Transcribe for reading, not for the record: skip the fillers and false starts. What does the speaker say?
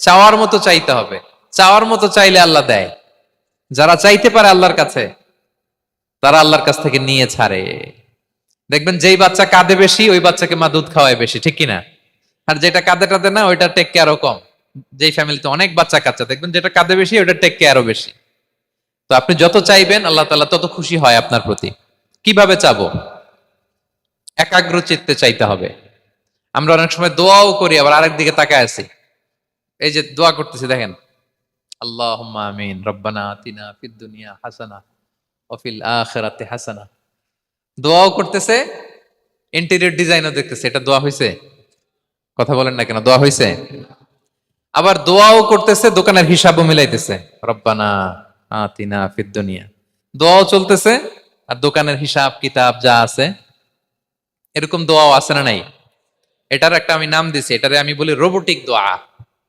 চাওয়ার মতো চাইতে হবে। চাওয়ার মতো চাইলে আল্লাহ দেয়। যারা চাইতে পারে আল্লাহর কাছে, তারা আল্লাহর কাছ থেকে নিয়ে ছাড়ে। দেখবেন যেই বাচ্চা কাঁদে বেশি, ওই বাচ্চাকে মা দুধ খাওয়ায় বেশি, ঠিক কিনা? আর যেটা কাঁদে টাদে না, ওইটা টেক কেয়ারও কম। যেই ফ্যামিলিতে অনেক বাচ্চা কাচ্চা, দেখবেন যেটা কাঁদে বেশি, ওইটা টেক কেয়ারও বেশি। তো আপনি যত চাইবেন, আল্লাহ তাআলা তত খুশি হয় আপনার প্রতি। কিভাবে চাবো? একাগ্র চিত্তে চাইতে হবে। আমরা অনেক সময় দোয়াও করি, আবার আরেক দিকে তাকায় আছি। এই যে দোয়া করতেছি, দেখেন, আল্লাহুম্মা আমিন, রব্বানা আতিনা ফিদ দুনিয়া হাসানা ওয়া ফিল আখিরাতি হাসানা। দোয়াও করতেছে, ইন্টেরিয়র ডিজাইনও দেখতেছে। এটা দোয়া হইছে? কথা বলেন না কেন, দোয়া হইছে? আবার দোয়াও করতেছে, দোকানের হিসাবও মিলাইতেছে, রব্বানা আতিনা ফিদ দুনিয়া। দোয়াও চলতেছে, আর দোকানের হিসাব কিতাব যা আছে, এরকম দোয়াও আছে না নাই? এটার একটা আমি নাম দিছি, এটারে আমি বলি রোবোটিক দোয়া।